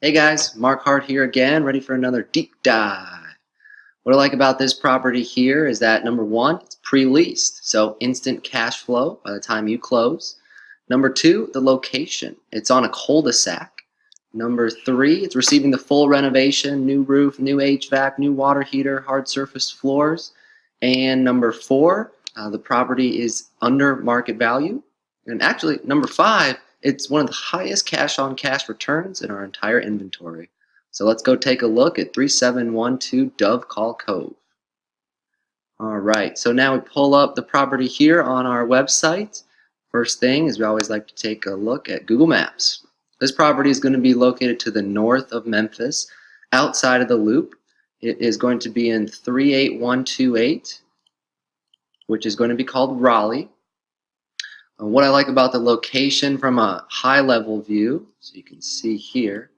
Hey guys, Mark Hart here again, ready for another deep dive. What I like about this property here is that number one, it's pre-leased, so instant cash flow by the time you close. Number two, the location. It's on a cul-de-sac. Number three, it's receiving the full renovation, new roof, new HVAC, new water heater, hard surface floors. And number four, the property is under market value. And actually, number five, it's one of the highest cash-on-cash returns in our entire inventory. So let's go take a look at 3712 Dove Call Cove. All right, so now we pull up the property here on our website. First thing is we always like to take a look at Google Maps. This property is going to be located to the north of Memphis, outside of the loop. It is going to be in 38128, which is going to be called Raleigh. What I like about the location from a high level view, so you can see here,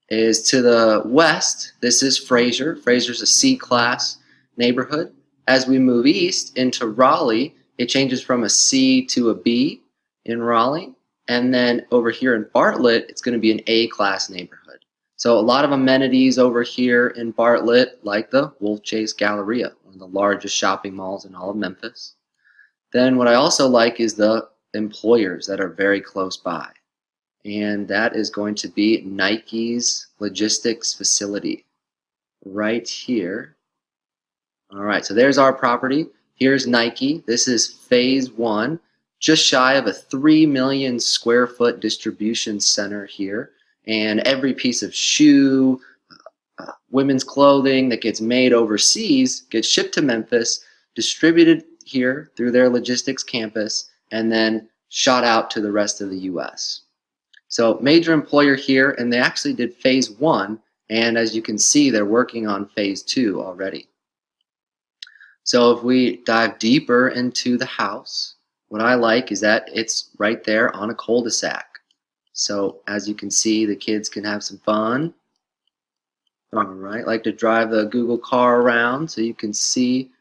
is to the west, this is Fraser. Fraser's a C-class neighborhood. As we move east into Raleigh, it changes from a C to a B in Raleigh. And then over here in Bartlett, it's going to be an A-class neighborhood. So a lot of amenities over here in Bartlett, like the Wolf Chase Galleria, one of the largest shopping malls in all of Memphis. Then what I also like is the employers that are very close by. And that is going to be Nike's logistics facility right here. All right, so there's our property. Here's Nike. This is phase one, just shy of a 3 million square foot distribution center here. And every piece of shoe, women's clothing that gets made overseas gets shipped to Memphis, distributed here through their logistics campus, and then shot out to the rest of the US. So major employer here, and they actually did phase one, and as you can see, they're working on phase two already. So if we dive deeper into the house, what I like is that it's right there on a cul-de-sac. So as you can see, the kids can have some fun. All right, like to drive the Google car around so you can see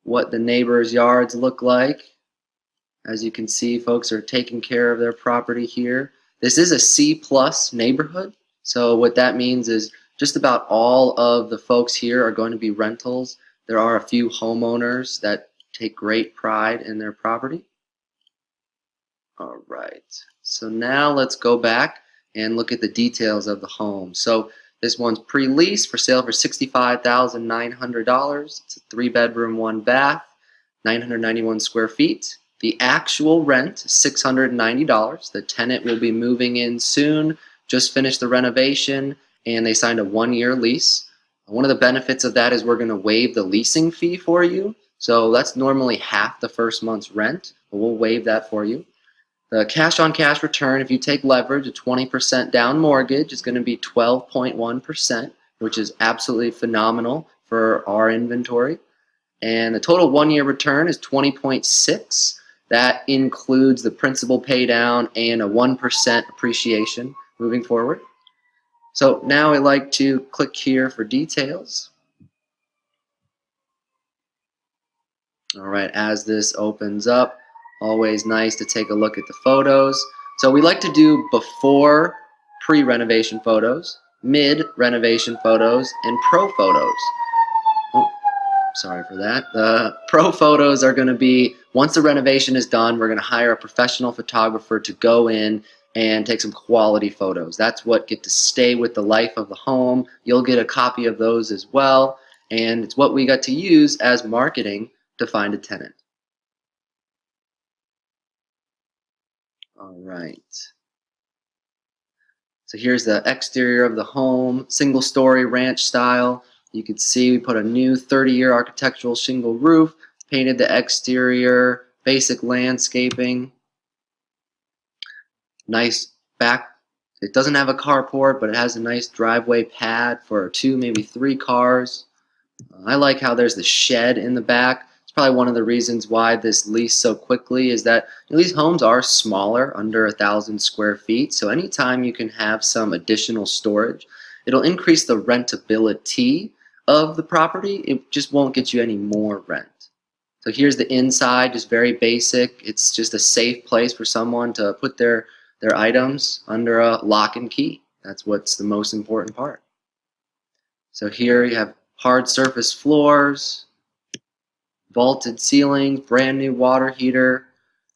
what the neighbors' yards look like. As you can see, folks are taking care of their property here. This is a C+ neighborhood, so what that means is just about all of the folks here are going to be rentals. There are a few homeowners that take great pride in their property. All right, so now let's go back and look at the details of the home. So this one's pre-leased for sale for $65,900. It's a 3-bedroom, 1-bath, 991 square feet. The actual rent is $690. The tenant will be moving in soon, just finished the renovation, and they signed a 1-year lease. One of the benefits of that is we're going to waive the leasing fee for you. So that's normally half the first month's rent, but we'll waive that for you. The cash-on-cash return, if you take leverage, a 20% down mortgage, is going to be 12.1%, which is absolutely phenomenal for our inventory. And the total 1-year return is 20.6. That includes the principal pay down and a 1% appreciation moving forward. So now I'd like to click here for details. All right, as this opens up, always nice to take a look at the photos. So we like to do before pre-renovation photos, mid-renovation photos, and pro photos. Oh, sorry for that. The pro photos are going to be, once the renovation is done, we're going to hire a professional photographer to go in and take some quality photos. That's what get to stay with the life of the home. You'll get a copy of those as well, and it's what we got to use as marketing to find a tenant. All right. So here's the exterior of the home, single-story ranch style. You can see we put a new 30-year architectural shingle roof, painted the exterior, basic landscaping. Nice back. It doesn't have a carport, but it has a nice driveway pad for 2, maybe 3 cars. I like how there's the shed in the back. Probably one of the reasons why this leased so quickly is that these homes are smaller, under 1,000 square feet. So anytime you can have some additional storage, it'll increase the rentability of the property. It just won't get you any more rent. So here's the inside, just very basic. It's just a safe place for someone to put their their items under a lock and key. That's what's the most important part. So here you have hard surface floors, vaulted ceilings, brand new water heater.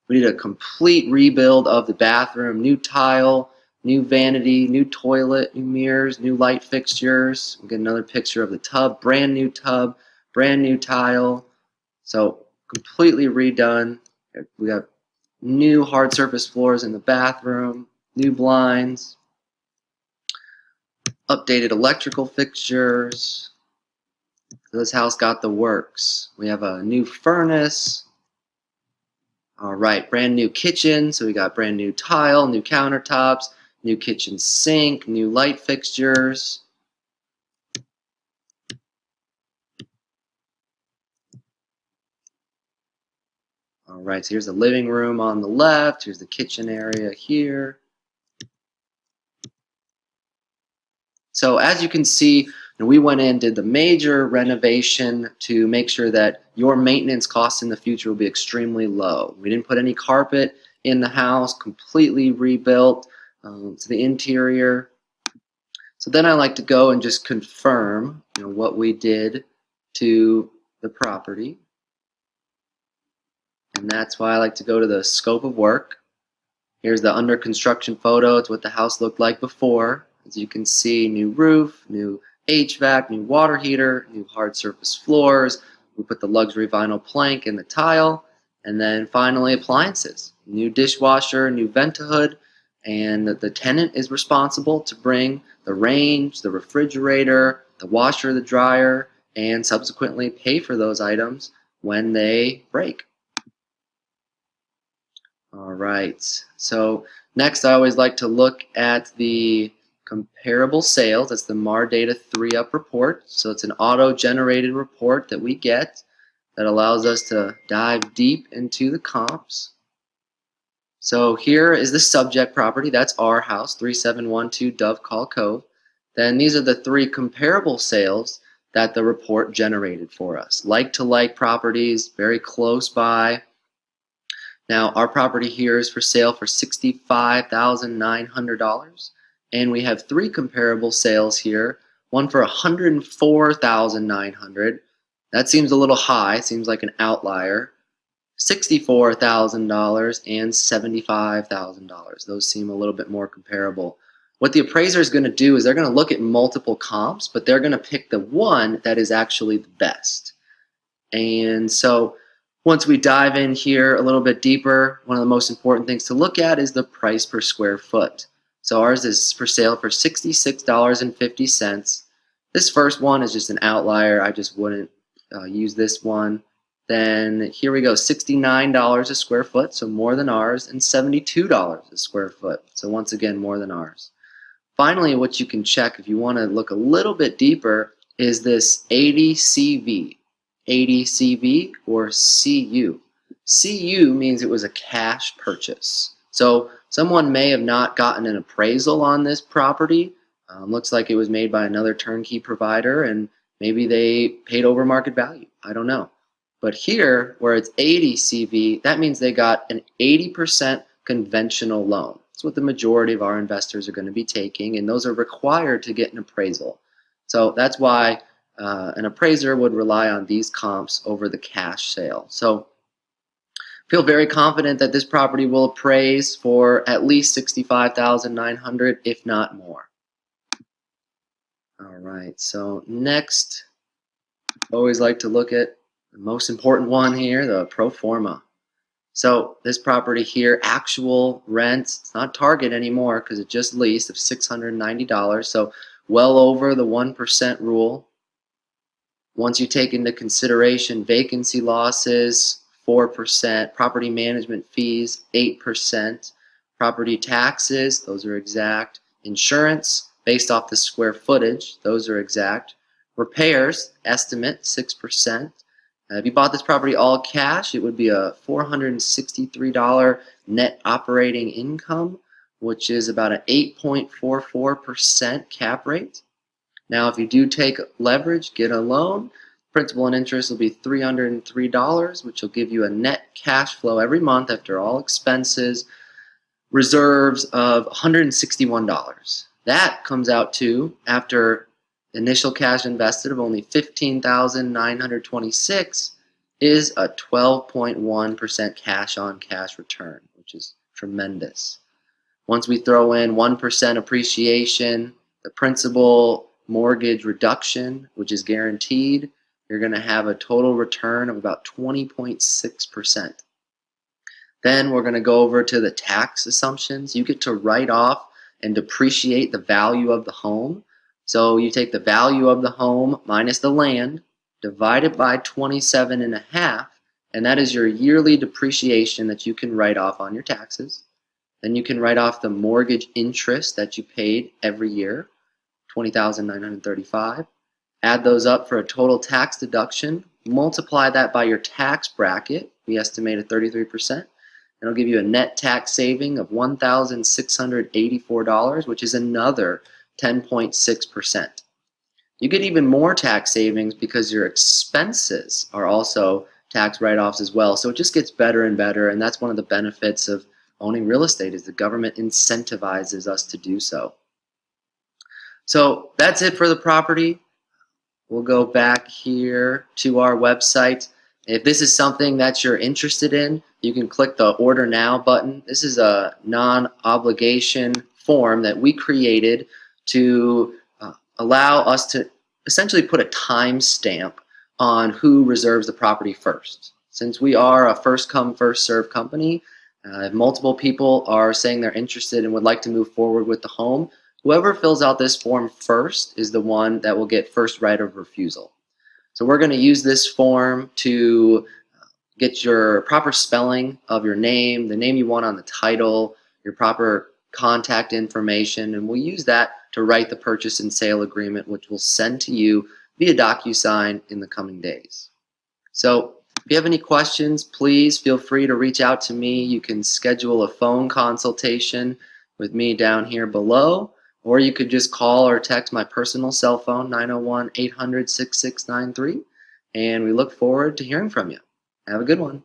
We did a complete rebuild of the bathroom, new tile, new vanity, new toilet, new mirrors, new light fixtures. We'll get another picture of the tub, brand new tile. So completely redone. We got new hard surface floors in the bathroom, new blinds, updated electrical fixtures. This house got the works. We have a new furnace. All right, brand new kitchen. So we got brand new tile, new countertops, new kitchen sink, new light fixtures. All right, so here's the living room on the left. Here's the kitchen area here. So as you can see, we went in, did the major renovation to make sure that your maintenance costs in the future will be extremely low. We didn't put any carpet in the house, completely rebuilt to the interior. So then I like to go and just confirm what we did to the property. And that's why I like to go to the scope of work. Here's the under construction photo. It's what the house looked like before. As you can see, new roof, new HVAC, new water heater, new hard surface floors. We put the luxury vinyl plank in the tile. And then finally appliances. New dishwasher, new vent-a-hood. And the tenant is responsible to bring the range, the refrigerator, the washer, the dryer, and subsequently pay for those items when they break. All right, so next I always like to look at the comparable sales. That's the MAR Data 3-Up report. So it's an auto-generated report that we get that allows us to dive deep into the comps. So here is the subject property. That's our house, 3712 Dove Call Cove. Then these are the 3 comparable sales that the report generated for us. Like-to-like properties, very close by. Now, our property here is for sale for $65,900, and we have 3 comparable sales here. One for $104,900. That seems a little high. Seems like an outlier. $64,000 and $75,000. Those seem a little bit more comparable. What the appraiser is going to do is they're going to look at multiple comps, but they're going to pick the one that is actually the best. And so once we dive in here a little bit deeper, one of the most important things to look at is the price per square foot. So ours is for sale for $66.50. This first one is just an outlier. I just wouldn't use this one. Then here we go, $69 a square foot, so more than ours, and $72 a square foot. So once again, more than ours. Finally, what you can check if you want to look a little bit deeper is this 80 CV. 80 CV or CU. CU means it was a cash purchase. So someone may have not gotten an appraisal on this property. Looks like it was made by another turnkey provider and maybe they paid over market value. I don't know. But here, where it's 80 CV, that means they got an 80% conventional loan. That's what the majority of our investors are going to be taking, and those are required to get an appraisal. So that's why an appraiser would rely on these comps over the cash sale. So feel very confident that this property will appraise for at least $65,900, if not more. All right, so next, I always like to look at the most important one here, the pro forma. So this property here, actual rent, it's not target anymore because it just leased, of $690, so well over the 1% rule. Once you take into consideration vacancy losses, 4%, property management fees, 8%, property taxes, those are exact, insurance, based off the square footage, those are exact, repairs, estimate, 6%. If you bought this property all cash, it would be a $463 net operating income, which is about an 8.44% cap rate. Now, if you do take leverage, get a loan, principal and interest will be $303, which will give you a net cash flow every month after all expenses, reserves of $161. That comes out to, after initial cash invested of only $15,926, is a 12.1% cash on cash return, which is tremendous. Once we throw in 1% appreciation, the principal mortgage reduction, which is guaranteed, you're going to have a total return of about 20.6%. Then we're going to go over to the tax assumptions. You get to write off and depreciate the value of the home. So you take the value of the home minus the land, divide it by 27.5, and that is your yearly depreciation that you can write off on your taxes. Then you can write off the mortgage interest that you paid every year, $20,935. Add those up for a total tax deduction. Multiply that by your tax bracket. We estimate at 33%. It'll give you a net tax saving of $1,684, which is another 10.6%. You get even more tax savings because your expenses are also tax write-offs as well. So it just gets better and better, and that's one of the benefits of owning real estate, is the government incentivizes us to do so. So that's it for the property. We'll go back here to our website. If this is something that you're interested in, you can click the Order Now button. This is a non-obligation form that we created to allow us to essentially put a time stamp on who reserves the property first. Since we are a first come, first served company, if multiple people are saying they're interested and would like to move forward with the home, whoever fills out this form first is the one that will get first right of refusal. So we're going to use this form to get your proper spelling of your name, the name you want on the title, your proper contact information, and we'll use that to write the purchase and sale agreement, which we'll send to you via DocuSign in the coming days. So if you have any questions, please feel free to reach out to me. You can schedule a phone consultation with me down here below, or you could just call or text my personal cell phone, 901-800-6693, and we look forward to hearing from you. Have a good one.